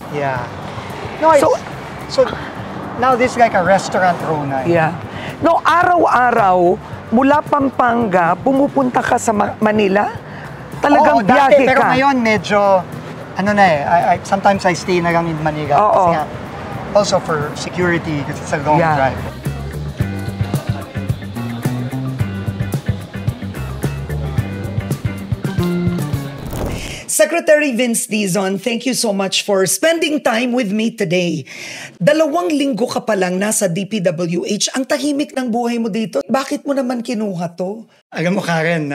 Yeah. No, so now this is like a restaurant Rona. Yeah. No, araw-araw, mula Pampanga, pumupunta ka sa Manila? Talagang biyahe ka? Pero ngayon medyo, ano na sometimes I stay na lang in Manila. Kasi nga, also for security, because it's a long drive. Secretary Vince Dizon, thank you so much for spending time with me today. 2 linggo ka pa lang nasa DPWH. Ang tahimik ng buhay mo dito. Bakit mo naman kinuha to? Alam mo, Karen,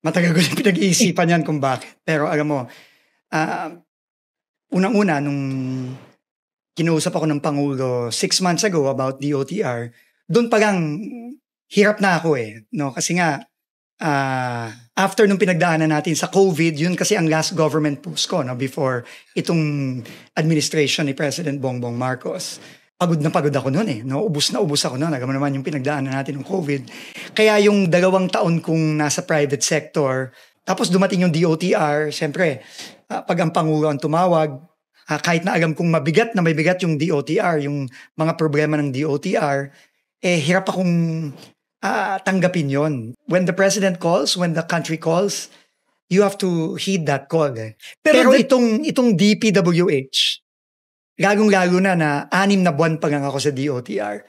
matagal ko yung pinag-iisipan yan kung bakit. Pero alam mo, unang-una, nung kinuusap ako ng Pangulo 6 months ago about DOTR, doon pa lang hirap na ako no? Kasi nga, after nung pinagdaanan natin sa COVID, yun kasi ang last government post ko, no, before itong administration ni President Bongbong Marcos. Pagod na pagod ako noon no? Ubus na ubus ako noon. Alam mo naman yung pinagdaanan natin ng COVID. Kaya yung 2 taon kong nasa private sector, tapos dumating yung DOTR, siyempre, pag ang Pangulo ang tumawag, kahit na alam kong mabigat na may bigat yung DOTR, yung mga problema ng DOTR, hirap akong tanggapin yon. When the president calls, when the country calls, you have to heed that call. Pero itong DPWH, lagong-lalo na 6 na buwan pa lang ako sa DOTR,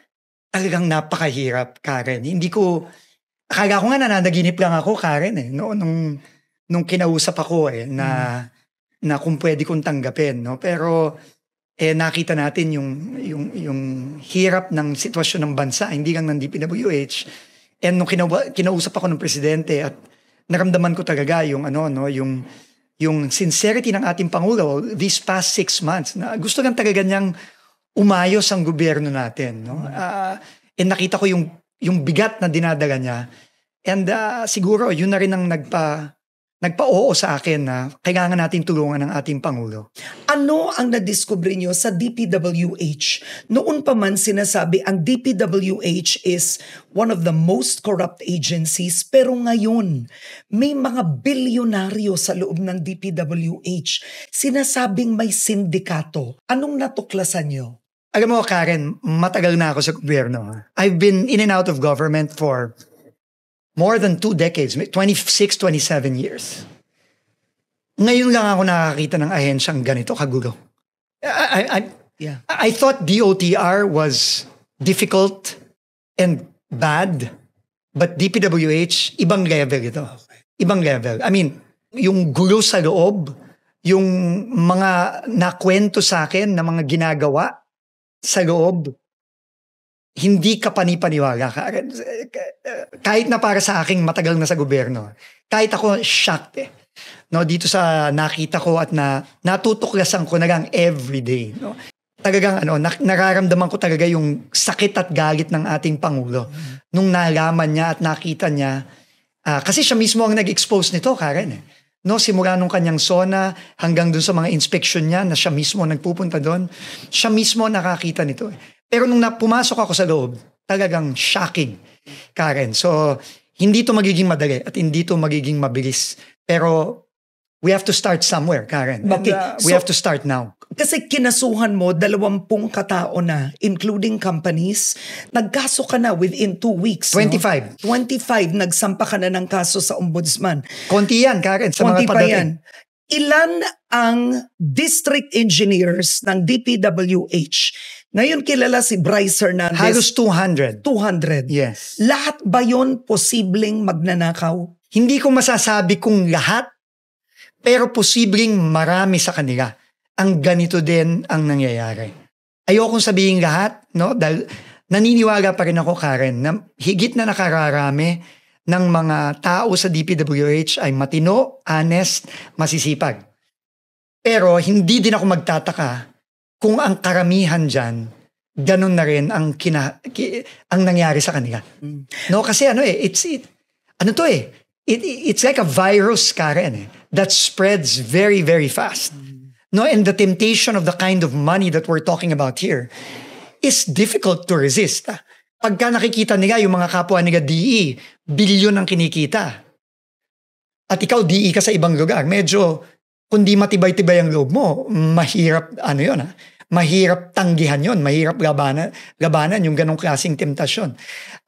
talagang napakahirap, Karen. Akala ko nga nananaginip lang ako, Karen, no? Nung kinausap ako na kung pwede kong tanggapin, no? Pero nakita natin yung hirap ng sitwasyon ng bansa, hindi lang ng DPWH. And nung kinausap ako ng presidente at naramdaman ko talaga yung sincerity ng ating Pangulo these past 6 months, na gusto lang talaga niyang umayos ang gobyerno natin, no? And nakita ko yung bigat na dinadala niya. And siguro yun na rin ang nagpa-oo sa akin na kailangan natin tulungan ng ating Pangulo. Ano ang nadiskubre nyo sa DPWH? Noon pa man sinasabi ang DPWH is one of the most corrupt agencies, pero ngayon may mga bilyonaryo sa loob ng DPWH. Sinasabing may sindikato. Anong natuklasan nyo? Alam mo, Karen, matagal na ako sa gobyerno. I've been in and out of government for more than 2 decades, 26, 27 years. Ngayon lang ako nakakita ng ahensyang ganito kagulo. I thought DOTR was difficult and bad, but DPWH, ibang level ito. Ibang level. I mean, yung gulo sa loob, yung mga nakwento sa akin na mga ginagawa sa loob, hindi ka panipaniwala. Kahit na para sa aking matagal na sa gobyerno, kahit ako shocked no, dito sa nakita ko at natutuklasan ko na lang everyday. No? Talagang nararamdaman ko talaga yung sakit at galit ng ating Pangulo nung nalaman niya at nakita niya. Kasi siya mismo ang nag-expose nito, Karen. No, simula nung kanyang SONA hanggang dun sa mga inspection niya na siya mismo nagpupunta doon, siya mismo nakakita nito. Pero nung pumasok ako sa loob, talagang shocking, Karen. So, hindi to magiging madali at hindi to magiging mabilis. Pero, we have to start somewhere, Karen. Okay. We have to start now. Kasi kinasuhan mo 20 katao na, including companies. Nagkaso ka na within 2 weeks. 25. No? 25, nagsampa ka na ng kaso sa ombudsman. Konti yan, Karen, sa Konti mga pa padating. yan. Ilan ang district engineers ng DPWH? Ngayon kilala si Bryce Hernandez. Halos 200. 200. Yes. Lahat ba yon posibleng magnanakaw? Hindi ko masasabi kung lahat, pero posibleng marami sa kanila ang ganito din ang nangyayari. Ayokong sabihin lahat, no? Dahil naniniwala pa rin ako, Karen, na higit na nakararami ng mga tao sa DPWH ay matino, honest, masisipag. Pero hindi din ako magtataka kung ang karamihan dyan, ganun na rin ang nangyari sa kanila. No, kasi it's like a virus, Karen, that spreads very, very fast. No, and the temptation of the kind of money that we're talking about here is difficult to resist. Pagka nakikita nila yung mga kapwa nila DE, bilyon ang kinikita. at ikaw DE ka sa ibang lugar, medyo kung di matibay-tibay ang loob mo, mahirap mahirap tanggihan yon, mahirap labanan yung ganong klaseng temptasyon.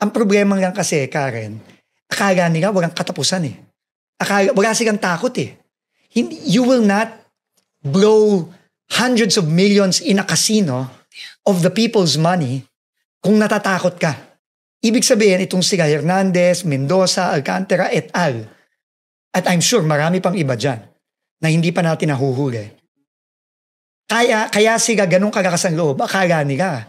Ang problema lang kasi, Karen, akala nila walang katapusan eh. Wala silang takot eh. You will not blow hundreds of millions in a casino of the people's money kung natatakot ka. Ibig sabihin, itong sila Hernandez, Mendoza, Alcantara, et al. At I'm sure marami pang iba dyan na hindi pa natin nahuhuli. Kaya sila ganun kalakas ang loob, akala nila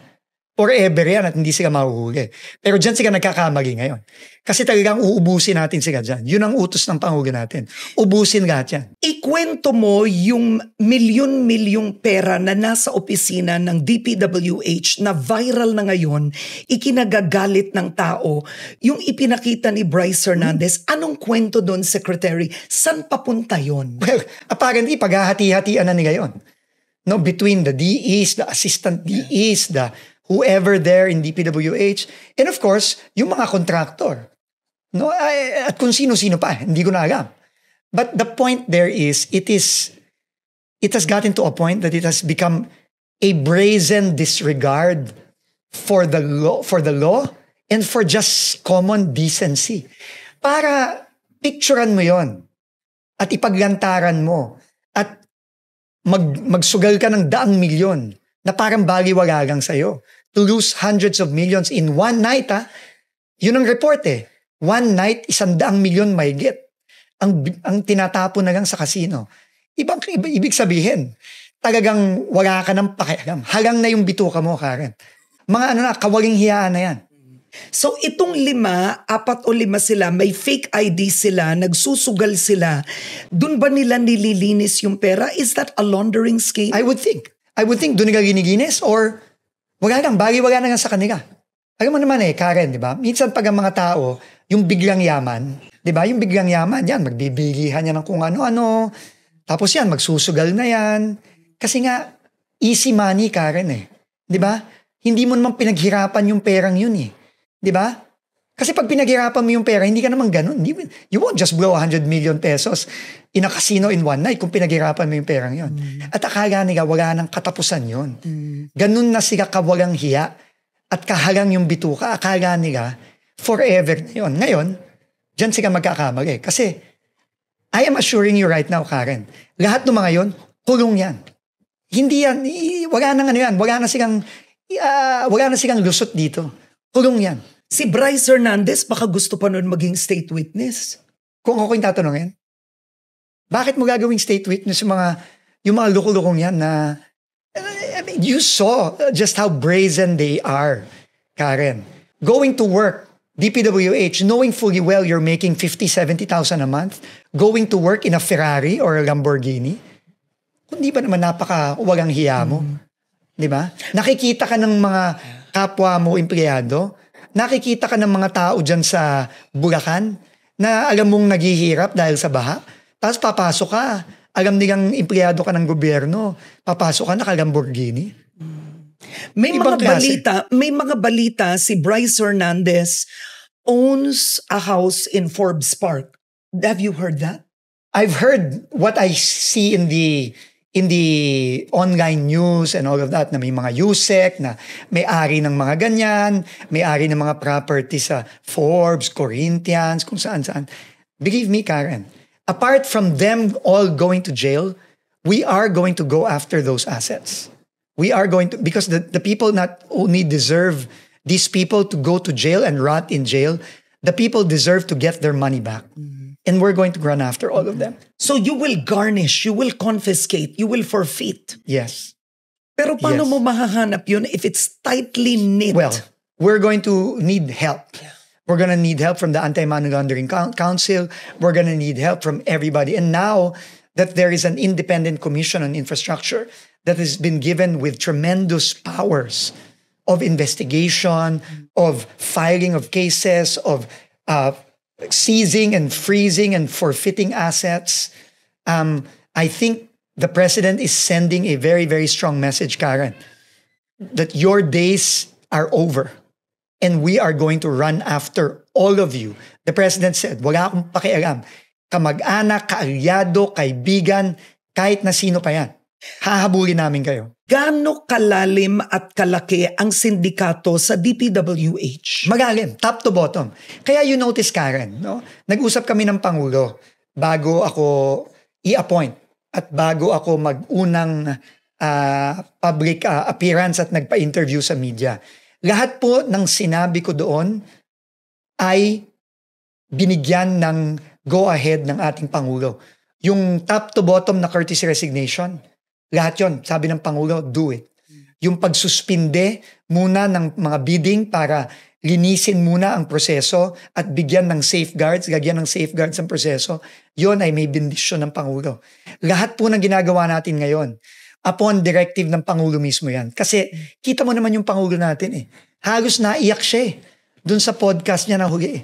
forever yan at hindi sila mahuhuli. Pero dyan sila nagkakamali ngayon. Kasi talagang uubusin natin sila dyan. Yun ang utos ng Pangulo natin. Ubusin lahat yan. Ikwento mo yung milyon-milyong pera na nasa opisina ng DPWH na viral na ngayon, ikinagagalit ng tao, yung ipinakita ni Bryce Hernandez. Anong kwento doon, Secretary? San papunta yon? Well, apparently, paghahati-hatian na nila yun. No, between the DEs, the assistant DEs, the whoever there in DPWH, and of course, yung mga contractor. No, at kung sino-sino pa, hindi ko na alam. But the point there is, it has gotten to a point that it has become a brazen disregard for the law and for just common decency. Para picturean mo yon at ipaglantaran mo at magsugal ka ng 100 milyon na parang baliwala lang sa'yo. To lose hundreds of millions in one night, yun ang report eh. One night, 100 milyon mahigit. Ang tinatapon na lang sa casino. Ibig sabihin, talagang wala ka ng pakialam. Halang na yung bituka mo, Karen. Mga kawaling hiyaan na yan. So itong 4 o 5 sila, may fake ID sila, nagsusugal sila. Doon ba nila nililinis yung pera? Is that a laundering scheme? I would think doon nila giniginis or wala na lang sa kanila. Alam mo naman Karen, di ba? Minsan pag ang mga tao, yung biglang yaman, di ba? Yung biglang yaman, yan, magbibilihan yan ng kung ano-ano. Tapos yan, magsusugal na yan. Kasi nga, easy money, Karen Di ba? Hindi mo naman pinaghirapan yung perang yun Di ba? Kasi pag pinaghirapan mo yung pera, hindi ka naman ganun. You won't just blow 100 million pesos in a casino in one night kung pinaghirapan mo yung perang yun. At akala nila wala nang katapusan yun. Ganun na sila kawalang hiya at kahalang yung bituka. Akala nila forever na yun. Ngayon, dyan sila magkakamali. Kasi I am assuring you right now, Karen, lahat ng mga yun, kulong yan. Hindi yan, wala nang ano yan. Wala na silang lusot dito. Kulong yan. Si Bryce Hernandez, baka gusto pa nun maging state witness. Kung ako yung tatanungin, bakit mo gagawing state witness yung mga lukulukong yan na, you saw just how brazen they are, Karen. Going to work, DPWH, knowing fully well you're making 50,000-70,000 a month, going to work in a Ferrari or a Lamborghini, kung di ba naman walang hiya mo? Di ba? Nakikita ka ng mga kapwa mo empleyado, nakikita ka ng mga tao dyan sa Bulacan na alam mong naghihirap dahil sa baha. Tapos papasok ka, alam nilang empleyado ka ng gobyerno, papasok ka naka-Lamborghini. May mga balita si Bryce Hernandez owns a house in Forbes Park. Have you heard that? I've heard what I see in the online news and all of that, na may mga USEC, na may-ari ng mga ganyan, may-ari ng mga property sa Forbes, Corinthians, kung saan-saan. Believe me, Karen, apart from them all going to jail, we are going to go after those assets. We are going to, because the people not only deserve these people to go to jail and rot in jail, the people deserve to get their money back. And we're going to run after all of them. So you will garnish, you will confiscate, you will forfeit. Yes. Pero paano mo mahahanap yun if it's tightly knit? Well, we're going to need help. We're going to need help from the Anti-Money Laundering Council. We're going to need help from everybody. And now that there is an independent commission on infrastructure that has been given with tremendous powers of investigation, of filing of cases, of seizing and freezing and forfeiting assets. I think the president is sending a very, very strong message, Karen, that your days are over and we are going to run after all of you. The president said, wala akong pakialam. kamag-anak, kaalyado, kaibigan, kahit na sino pa yan. Hahabulin namin kayo. Gaano kalalim at kalaki ang sindikato sa DPWH? Magalim, top to bottom. Kaya you notice, Karen, no? Nag-usap kami ng Pangulo bago ako i-appoint at bago ako mag-unang public appearance at nagpa-interview sa media. Lahat po ng sinabi ko doon ay binigyan ng go-ahead ng ating Pangulo. Yung top to bottom na courtesy resignation, lahat yon, sabi ng Pangulo, do it. Yung pagsuspinde muna ng mga bidding para linisin muna ang proseso at bigyan ng safeguards, lagyan ng safeguards ang proseso, yon ay may bendisyon ng Pangulo. Lahat po ng ginagawa natin ngayon, upon directive ng Pangulo mismo yan. Kasi kita mo naman yung Pangulo natin eh. Halos naiyak siya eh. Doon sa podcast niya na huli eh.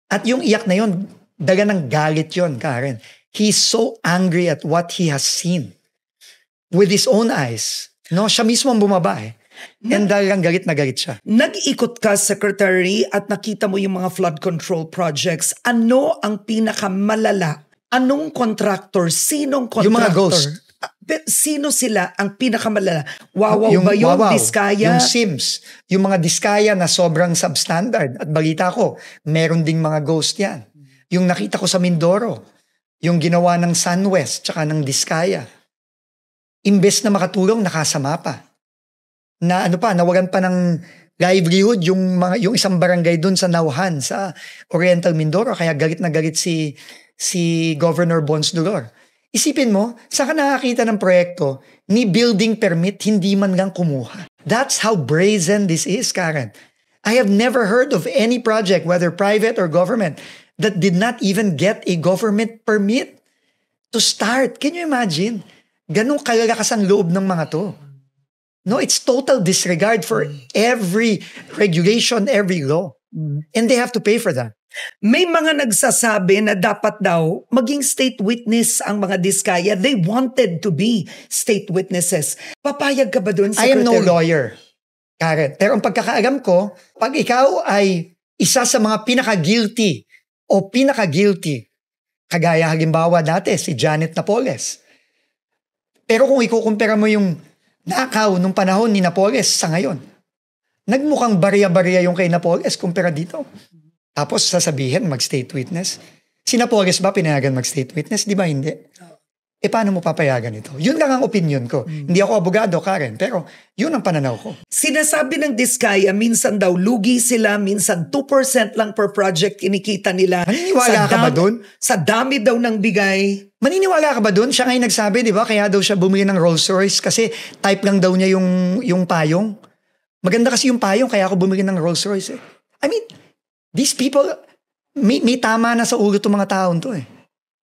At yung iyak na yon, daga ng galit yon, Karen. He's so angry at what he has seen with his own eyes. No, siya mismo ang bumaba eh. And dahil lang galit na galit siya. Nag-ikot ka, Secretary, at nakita mo yung mga flood control projects. Ano ang pinakamalala? Anong contractor? Sinong contractor? Yung mga ghost. Sino sila ang pinakamalala? Wawaw ba yung Diskaya? Yung Sims. Yung mga Diskaya na sobrang substandard. At balita ko, meron ding mga ghost yan. Yung nakita ko sa Mindoro. Yung ginawa ng SunWest tsaka ng Diskaya. Imbes na makatulong, nakasama pa. Na ano pa, nawagan pa ng livelihood yung isang barangay dun sa Nauhan, sa Oriental Mindoro. Kaya galit na galit si Governor Bons Dolor. Isipin mo, saan ka nakakita ng proyekto ni building permit, hindi man lang kumuha. That's how brazen this is, Karen. I have never heard of any project, whether private or government, that did not even get a government permit to start. Can you imagine? Ganong kalalakas ang loob ng mga to. No, it's total disregard for every regulation, every law. And they have to pay for that. May mga nagsasabi na dapat daw maging state witness ang mga Diskaya. They wanted to be state witnesses. Papayag ka ba doon, I Secretary? am no lawyer, Karen. Pero ang pagkakaalam ko, pag ikaw ay isa sa mga pinaka-guilty, kagaya halimbawa dati si Janet Napoles. Pero kung ikukumpara mo yung nakaw nung panahon ni Napoles sa ngayon, nagmukhang barya-barya yung kay Napoles kumpara dito. Tapos sasabihin mag-state witness. Si Napoles ba pinayagan mag-state witness? Di ba hindi? E paano mo papayagan ito? Yun lang ang opinion ko. Hindi ako abogado, Karen, pero yun ang pananaw ko. Sinasabi ng Diskaya, minsan daw lugi sila, minsan 2% lang per project kinikita nila. Maniniwala ka ba dun? Sa dami daw ng bigay. Maniniwala ka ba dun? Siya ngayon nagsabi, di ba? Kaya daw siya bumili ng Rolls Royce kasi type lang daw niya yung payong. Maganda kasi yung payong, kaya ako bumili ng Rolls Royce eh. I mean, these people, may tama na sa ulo itong mga taon to eh.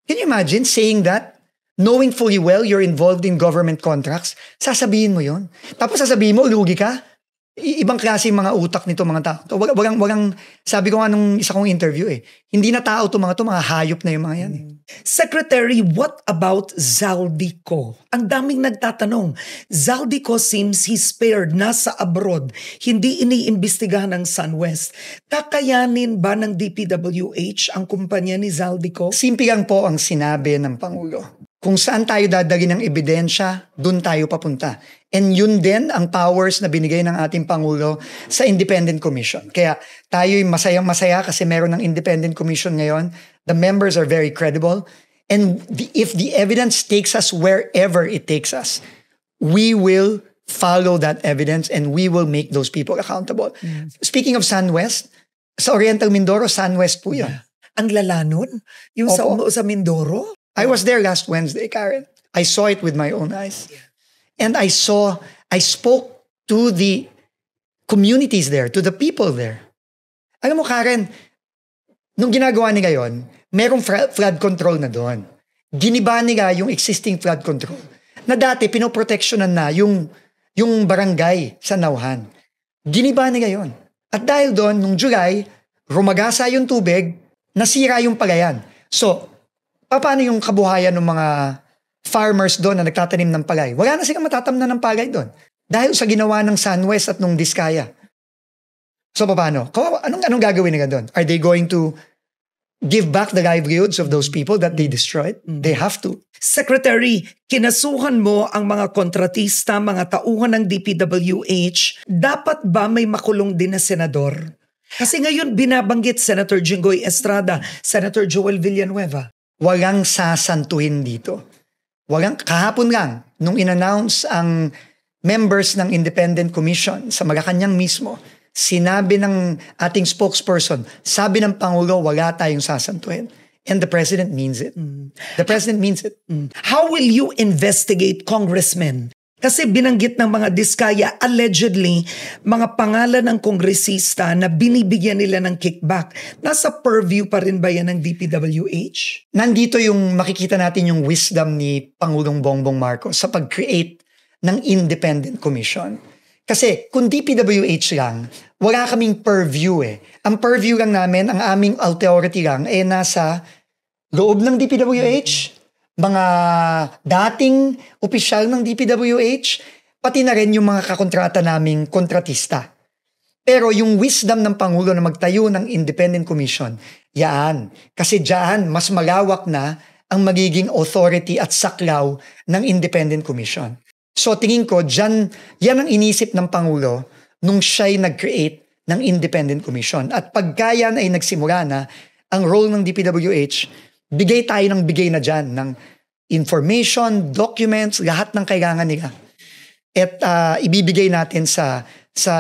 Can you imagine saying that? Knowing fully well you're involved in government contracts, sasabihin mo yon. Tapos sasabihin mo, lugi ka. Ibang klase yung mga utak nito mga tao. Walang, sabi ko nga nung isa kong interview eh, hindi na tao to mga hayop na yung mga yan eh. Secretary, what about Zaldico? Ang daming nagtatanong. Zaldico seems he's spared, nasa abroad, hindi iniimbestigahan ng SunWest. Kakayanin ba ng DPWH ang kumpanya ni Zaldico? Simple lang po ang sinabi ng Pangulo. Kung saan tayo dadali ng ebidensya, dun tayo papunta. And yun din ang powers na binigay ng ating Pangulo sa Independent Commission. Kaya tayo'y masayang-masaya kasi meron ng Independent Commission ngayon. The members are very credible. And if the evidence takes us wherever it takes us, we will follow that evidence and we will make those people accountable. Speaking of SunWest, sa Oriental Mindoro, SunWest po yun. Ang lala nun? Yung sa Mindoro? I was there last Wednesday, Karen. I saw it with my own eyes. And I spoke to the communities there, to the people there. Alam mo, Karen, nung ginagawa nila yon, merong flood control na doon. Giniba nila yung existing flood control. Na dati, pinoprotectionan na yung barangay sa Nauhan. Giniba nila yon. At dahil doon, nung July, rumagasa yung tubig, nasira yung palayan. So, paano yung kabuhayan ng mga farmers doon na nagtatanim ng palay? Wala na silang matatamnan ng palay doon. Dahil sa ginawa ng SunWest at nung Diskaya. So paano? Anong gagawin nila doon? Are they going to give back the livelihoods of those people that they destroyed. They have to. Secretary, kinasuhan mo ang mga kontratista, mga tauhan ng DPWH. Dapat ba may makulong din na senador? Kasi ngayon binabanggit Senator Jinggoy Estrada, Senator Joel Villanueva. Walang sasantuhin dito. Kahapon lang, nung in-announce ang members ng Independent Commission sa Malacanang mismo, sinabi ng ating spokesperson, sabi ng Pangulo, wala tayong sasantuhin. And the President means it. The President means it. How will you investigate congressmen? Kasi binanggit ng mga diskaya, allegedly, mga pangalan ng kongresista na binibigyan nila ng kickback. Nasa purview pa rin ba yan ng DPWH? Nandito yung makikita natin yung wisdom ni Pangulong Bongbong Marcos sa pag-create ng Independent Commission. Kasi kung DPWH lang, wala kaming purview eh. Ang purview lang namin, ang aming authority lang, nasa loob ng DPWH, mga dating opisyal ng DPWH, pati na rin yung mga kakontrata naming kontratista. Pero yung wisdom ng Pangulo na magtayo ng Independent Commission, yan. Kasi dyan, mas malawak na ang magiging authority at saklaw ng Independent Commission. So tingin ko, yan ang inisip ng Pangulo nung siya'y nag-create ng Independent Commission. At pagka yan ay nagsimula na, ang role ng DPWH, bigay tayo ng bigay na dyan ng information, documents, lahat ng kailangan nila. At ibibigay natin sa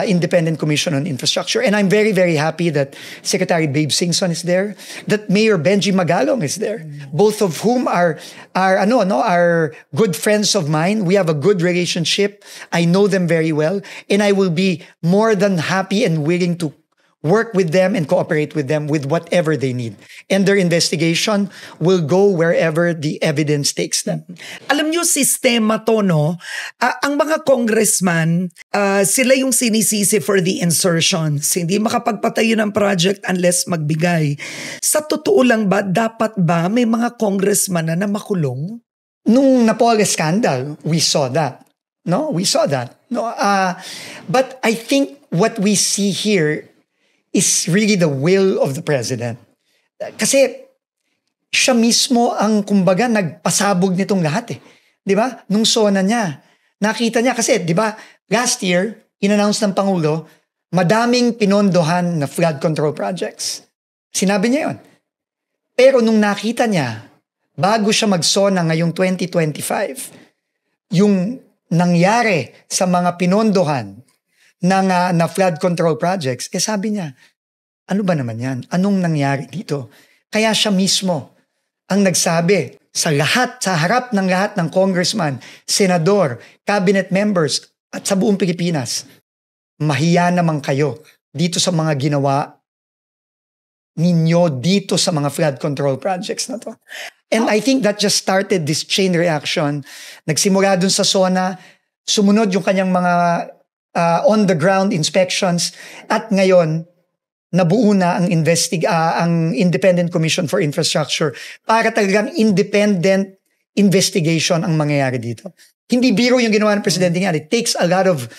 Independent Commission on Infrastructure. And I'm very, very happy that Secretary Babe Singson is there, that Mayor Benji Magalong is there, both of whom are good friends of mine. We have a good relationship. I know them very well, and I will be more than happy and willing to work with them and cooperate with them with whatever they need. And their investigation will go wherever the evidence takes them. Alam nyo, sistema to, no? Ang mga congressman, sila yung sinisisi for the insertions. Hindi makapagpatayo ng project unless magbigay. Sa totoo lang ba, dapat ba may mga congressman na makulong? Nung Napoli scandal, we saw that. No, we saw that. No, but I think what we see here is really the will of the President. Kasi siya mismo ang kumbaga nagpasabog nitong lahat eh. 'Di ba? Nung SONA niya, nakita niya kasi 'di ba, last year in-announce ng Pangulo, madaming pinondohan na flood control projects. Sinabi niya 'yon. Pero nung nakita niya, bago siya mag-SONA ngayong 2025, yung nangyari sa mga pinondohan na flood control projects, sabi niya, ano ba naman yan? Anong nangyari dito? Kaya siya mismo ang nagsabi sa harap ng lahat ng congressman, senador, cabinet members, at sa buong Pilipinas, mahiya naman kayo dito sa mga ginawa ninyo dito sa mga flood control projects na to. And I think that just started this chain reaction. Nagsimula dun sa SONA, sumunod yung kanyang mga on-the-ground inspections, at ngayon, nabuo na ang Independent Commission for Infrastructure para talagang independent investigation ang mangyayari dito. Hindi biro yung ginawa ng Presidente nga. It takes a lot of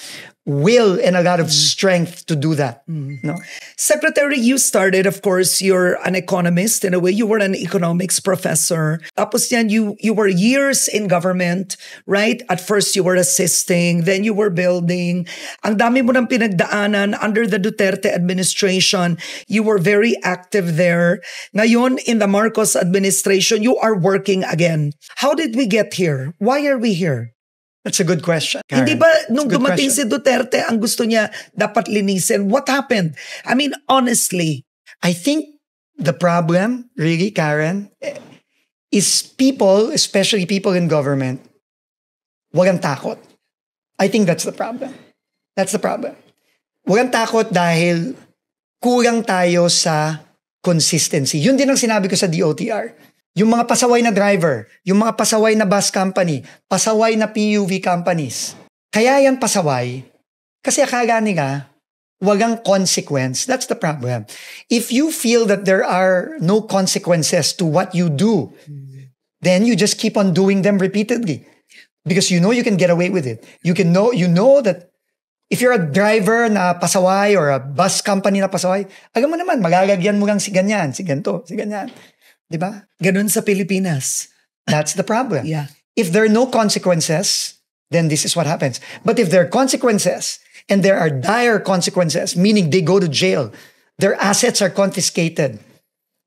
will and a lot of strength to do that. No? Secretary, you started, of course, you're an economist. In a way, you were an economics professor. Tapos yan, you were years in government, right? At first, you were assisting, then you were building. Ang dami mo ng pinagdaanan under the Duterte administration. You were very active there. Ngayon, in the Marcos administration, you are working again. How did we get here? Why are we here? That's a good question, Karen. Hindi ba nung dumating si Duterte, ang gusto niya dapat linisin? What happened? I mean, honestly. I think the problem, really, Karen, is people, especially people in government, walang takot. I think that's the problem. That's the problem. Walang takot dahil kulang tayo sa consistency. Yun din ang sinabi ko sa DOTR. Yung mga pasaway na driver, yung mga pasaway na bus company, pasaway na PUV companies. Kaya yan pasaway kasi akala nila walang consequence. That's the problem. If you feel that there are no consequences to what you do, then you just keep on doing them repeatedly. Because you know you can get away with it. You know that If you're a driver na pasaway or a bus company na pasaway, alam mo naman, malalagyan mo lang si ganyan, si ganito, si ganyan. Diba? Ganun sa Pilipinas. That's the problem. Yeah. If there are no consequences, then this is what happens. But if there are consequences, and there are dire consequences, meaning they go to jail, their assets are confiscated,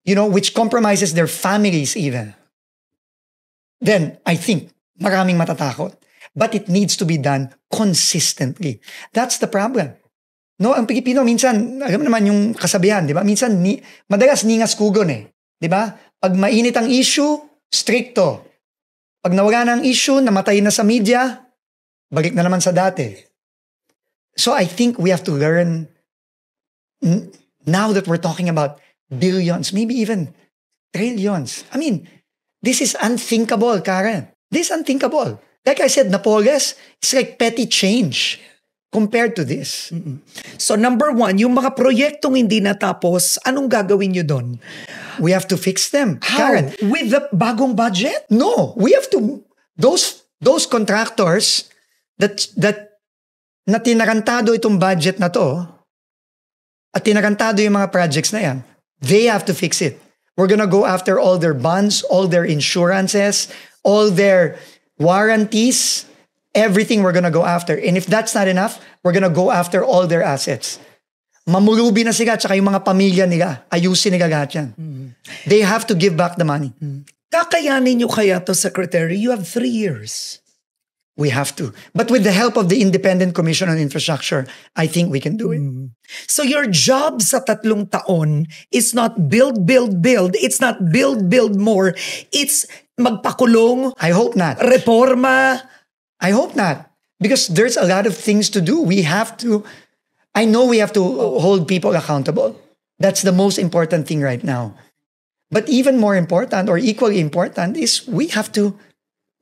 which compromises their families even, then I think maraming matatakot. But it needs to be done consistently. That's the problem. No, ang Pilipino minsan, alam mo naman yung kasabihan, di ba? Minsan, madalas ningas kugon eh. Di ba? Pag mainit ang issue, stricto. Pag nawala ng issue, namatay na sa media, balik na naman sa dati. So I think we have to learn, now that we're talking about billions, maybe even trillions. I mean, this is unthinkable, Karen. This is unthinkable. Like I said, Napoles, it's like petty change compared to this. So number one, yung mga proyektong hindi natapos, anong gagawin nyo doon? We have to fix them. How? Karen, With the bagong budget? no, we have to, those contractors that na tinarantado itong budget na to, at tinarantado yung mga projects na yan, they have to fix it. We're gonna go after all their bonds, all their insurances, all their warranties, everything we're gonna go after. And if that's not enough, we're gonna go after all their assets. Mamulubi na sila, tsaka yung mga pamilya nila, ayusin nila lahat yan. They have to give back the money. Kakayanin nyo kaya to, Secretary? You have 3 years. We have to. But with the help of the Independent Commission on Infrastructure, I think we can do it. So your job sa 3 taon is not build. It's not build more. It's magpakulong, I hope not. reforma. I hope not. Because there's a lot of things to do. I know we have to hold people accountable. That's the most important thing right now. But even more important or equally important is we have to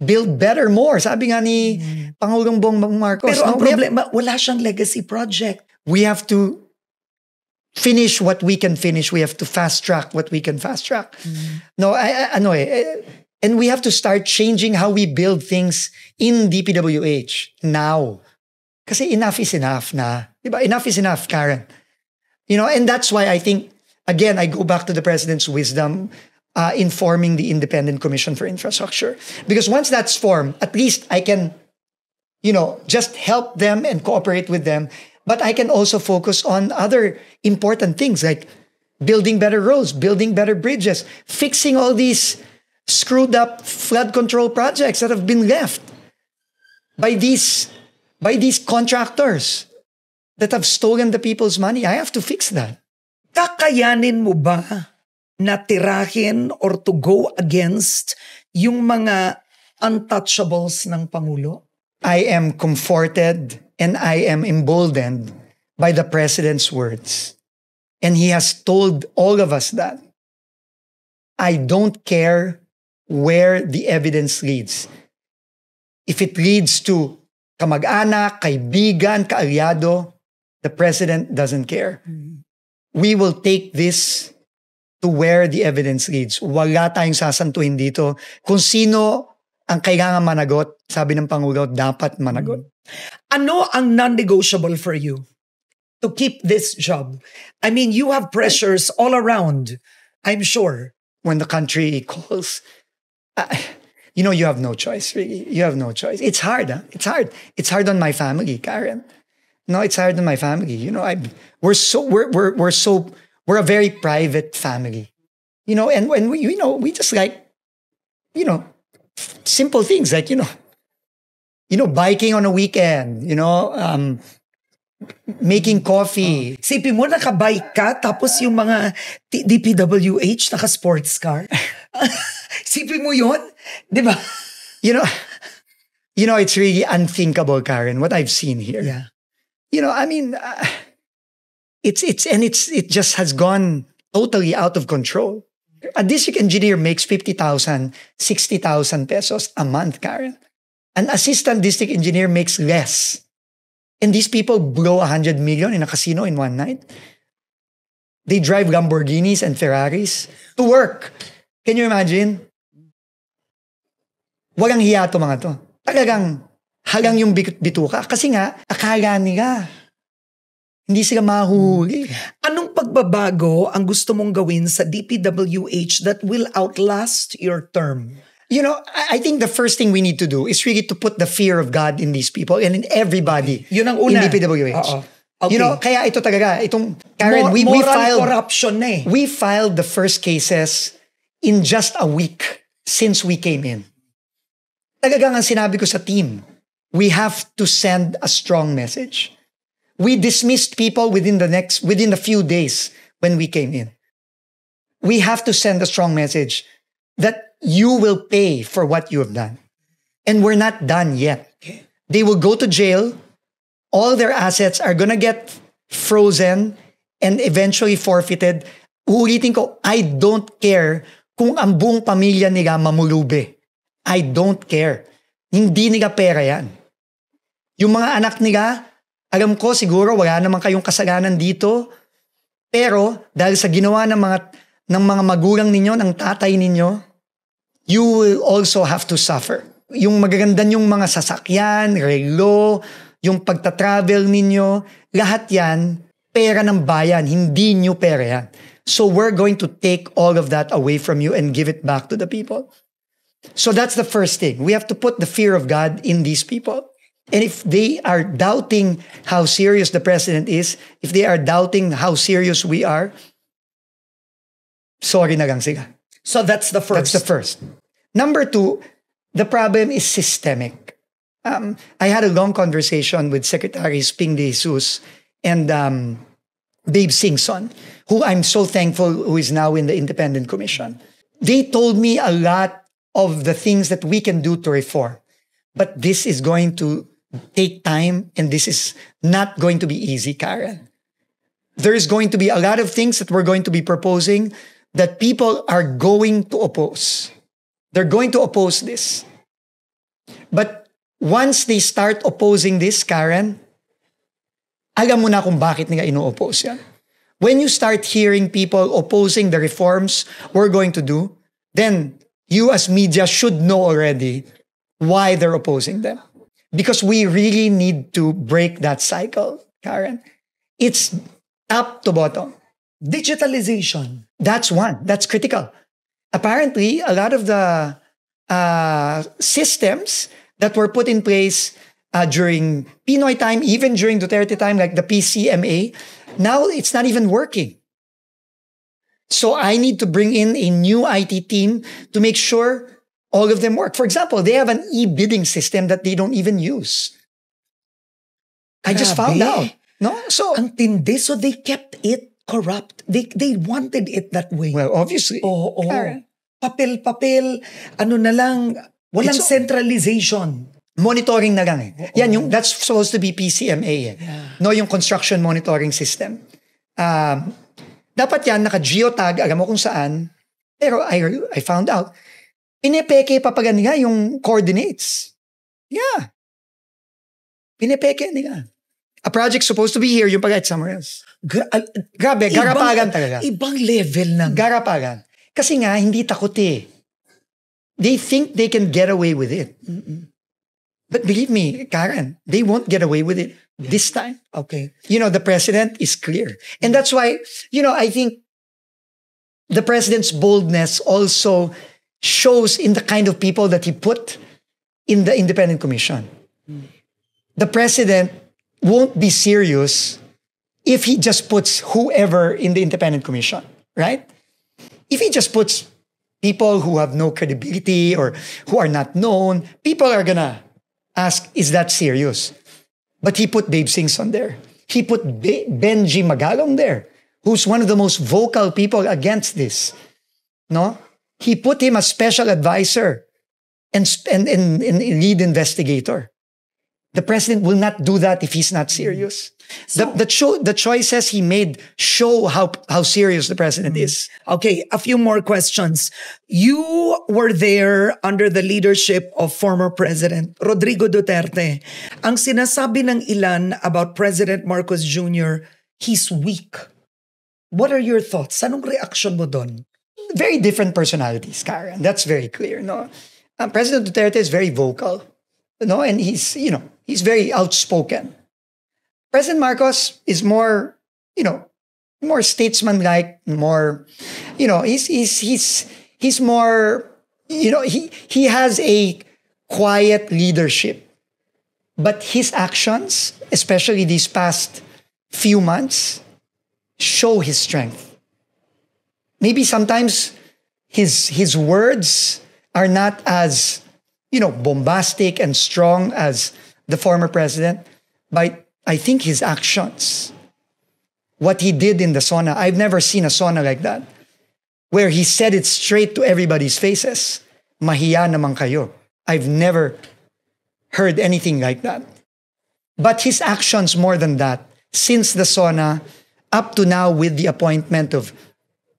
build better more. Sabi nga ni Pangulong Bongbong Marcos. Pero ang problema, wala siyang legacy project. We have to finish what we can finish. We have to fast track what we can fast track. No, and we have to start changing how we build things in DPWH now. Kasi enough is enough na. Diba? Enough is enough, Karen. And that's why I think, again, I go back to the President's wisdom in forming the Independent Commission for Infrastructure. Because once that's formed, at least I can, just help them and cooperate with them. But I can also focus on other important things like building better roads, building better bridges, fixing all these screwed up flood control projects that have been left by these contractors that have stolen the people's money. I have to fix that. Kakayanin mo ba na tirahin or to go against yung mga untouchables ng Pangulo? I am comforted and I am emboldened by the President's words. And he has told all of us that. I don't care where the evidence leads. If it leads to kamag-anak, kaibigan, kaalyado, the President doesn't care. We will take this to where the evidence leads. Wala tayong sasantuhin dito. Kung sino ang kailangan managot, sabi ng Pangulo, dapat managot. Ano ang non-negotiable for you to keep this job? I mean, you have pressures all around, I'm sure. When the country calls, you have no choice, really. You have no choice. It's hard, huh? It's hard. It's hard on my family, Karen. No, it's hard on my family. We're a very private family. And when we just like, simple things like, biking on a weekend, making coffee. Sipin mo, nakabike ka, tapos yung mga DPWH, naka-sports car. Sipin mo yun? Di ba? It's really unthinkable, Karen, what I've seen here. Yeah. It just has gone totally out of control. A district engineer makes 50,000, 60,000 pesos a month, Karen. An assistant district engineer makes less. And these people blow 100 million in a casino in one night. They drive Lamborghinis and Ferraris to work. Can you imagine? Walang hiya to mga to. Talagang halang yung bituka. Kasi nga, akala nila, hindi sila mahuhuli. Anong pagbabago ang gusto mong gawin sa DPWH that will outlast your term? You know, I think the first thing we need to do is really to put the fear of God in these people and in everybody Yun ang una. in DPWH. Okay. You know, kaya ito talaga, itong Karen, we moral filed corruption na eh. we filed the first cases in just a week since we came in. Talagang ang sinabi ko sa team, we have to send a strong message. We dismissed people within a few days when we came in. We have to send a strong message that you will pay for what you have done. And we're not done yet. Okay. They will go to jail. All their assets are gonna get frozen and eventually forfeited. Uulitin ko, I don't care kung ang buong pamilya nila mamulubi. I don't care. Hindi nila pera yan. Yung mga anak nila, alam ko siguro wala naman kayong kasalanan dito. Pero dahil sa ginawa ng mga magulang ninyo, ng tatay ninyo, you will also have to suffer. Yung magaganda yung mga sasakyan, relo, yung pagta-travel ninyo, lahat yan, pera ng bayan, hindi nyo pera yan. So we're going to take all of that away from you and give it back to the people. So that's the first thing. We have to put the fear of God in these people. And if they are doubting how serious the president is, if they are doubting how serious we are, sorry na lang sila. So that's the first. That's the first. Number two, the problem is systemic. I had a long conversation with Secretaries Ping De Jesus and Babe Singson, who I'm so thankful who is now in the Independent Commission. They told me a lot of the things that we can do to reform. But this is going to take time and this is not going to be easy, Karen. There is going to be a lot of things that we're going to be proposing that people are going to oppose. They're going to oppose this. But once they start opposing this, Karen, alam mo na kung bakit nila ino-oppose yan. When you start hearing people opposing the reforms we're going to do, then you as media should know already why they're opposing them. Because we really need to break that cycle, Karen. It's top to bottom. Digitalization. That's one. That's critical. Apparently, a lot of the systems that were put in place during Pinoy time, even during Duterte time, like the PCMA, now it's not even working. So I need to bring in a new IT team to make sure all of them work. For example, they have an e-bidding system that they don't even use. I just found out. No? So, ang tindi. So they kept it corrupt. They wanted it that way. well, obviously. Oo. Karen. Papel, ano na lang, walang It's- centralization. Monitoring na lang eh. Yan, that's supposed to be PCMA eh. Yeah. No, yung construction monitoring system. Dapat yan, naka-geotag, alam mo kung saan. Pero I found out, pinepeke pa pag nila yung coordinates. Yeah. Pinepeke nila. A project supposed to be here, yung pag somewhere else. Grabe, garapagan talaga. Ibang level ng... Garapagan. Kasi nga, hindi takot eh. They think they can get away with it. But believe me, Karen, they won't get away with it this time. Okay. You know, the president is clear. And that's why, you know, I think the president's boldness also shows in the kind of people that he put in the independent commission. The president won't be serious if he just puts whoever in the independent commission, right? If he just puts people who have no credibility or who are not known, people are gonna ask, is that serious? But he put Babe Singson there. He put Benji Magalong there, who's one of the most vocal people against this. No? He put him as special advisor and lead investigator. The president will not do that if he's not serious. The choices he made show how serious the president is. Okay, a few more questions. You were there under the leadership of former President Rodrigo Duterte. Ang sinasabi ng ilan about President Marcos Jr., he's weak. What are your thoughts? Anong reaction mo doon? Very different personalities, Karen. That's very clear. No, President Duterte is very vocal. No, and he's very outspoken. President Marcos is more, more statesman-like, more, he's more, he has a quiet leadership. But his actions, especially these past few months, show his strength. Maybe sometimes his words are not as, bombastic and strong as the former president, but I think his actions, what he did in the SONA, I've never seen a SONA like that, where he said it straight to everybody's faces. Mahiya naman kayo. I've never heard anything like that. But his actions more than that, since the SONA, up to now with the appointment of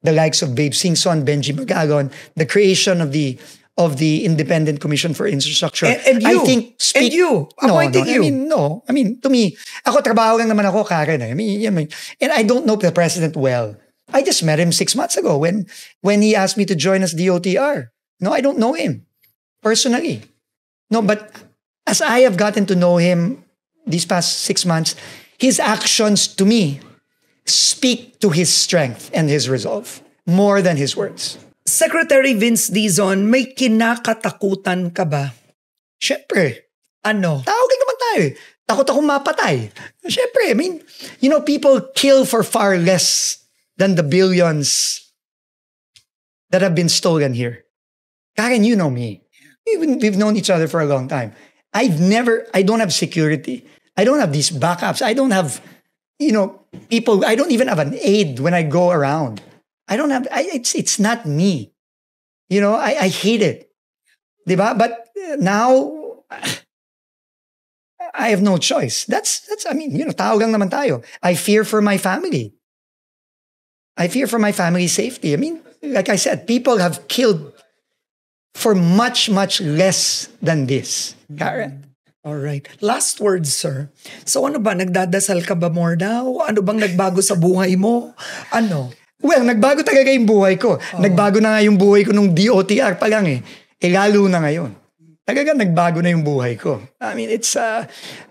the likes of Babe Singson, Benji Magalon, the creation of the Independent Commission for Infrastructure. And you, I think appointing you. I mean, to me, ako trabaho lang naman ako, Karen. And I don't know the president well. I just met him 6 months ago when he asked me to join as DOTR. No, I don't know him personally. No, but as I have gotten to know him these past 6 months, his actions to me speak to his strength and his resolve more than his words. Secretary Vince Dizon, may kinakatakutan ka ba? Syempre. Ano? Tao din naman tayo. Takot akong mapatay. Syempre, I mean, people kill for far less than the billions that have been stolen here. Karen, you know me. We've known each other for a long time. I don't have security. I don't have these backups. I don't have, people. I don't even have an aide when I go around. It's not me. I hate it. Diba? But now, I have no choice. Tao lang naman tayo. I fear for my family. I fear for my family's safety. I mean, like I said, people have killed for much, much less than this, Karen. All right. Last words, sir. So ano ba? Nagdadasal ka ba more now? Ano bang nagbago sa buhay mo? Ano? Well, nagbago talaga yung buhay ko. Nagbago na nga yung buhay ko nung DOTR pa lang eh. Lalo na ngayon. Talaga nagbago na yung buhay ko. I mean, it's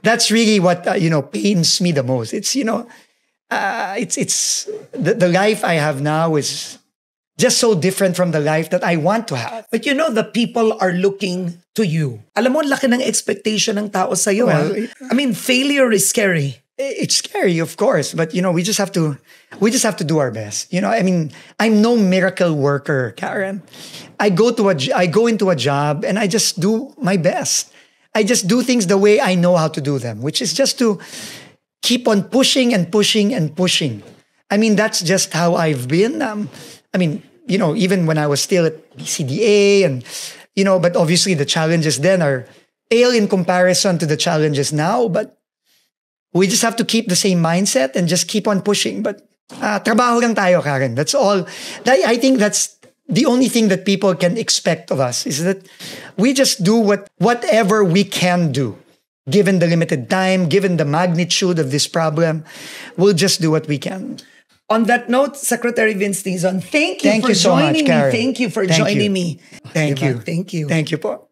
that's really what pains me the most. It's it's the life I have now is just so different from the life that I want to have. But the people are looking to you. Alam mo, laki ng expectation ng tao sa'yo. Well, I mean, failure is scary. It's scary, of course, but we just have to do our best. I mean, I'm no miracle worker, Karen. I go into a job and I just do my best. I just do things the way I know how to do them, which is just to keep on pushing and pushing and pushing. I mean, that's just how I've been. I mean, even when I was still at BCDA and, but obviously the challenges then are pale in comparison to the challenges now, but we just have to keep the same mindset and just keep on pushing. But trabaho lang tayo, Karen. That's all. I think that's the only thing that people can expect of us is that we just do whatever we can do. Given the limited time, given the magnitude of this problem, we'll just do what we can. On that note, Secretary Vince Dizon, thank you for so joining much, Karen. me. Thank you for joining me. Thank you. Thank you. Thank you po.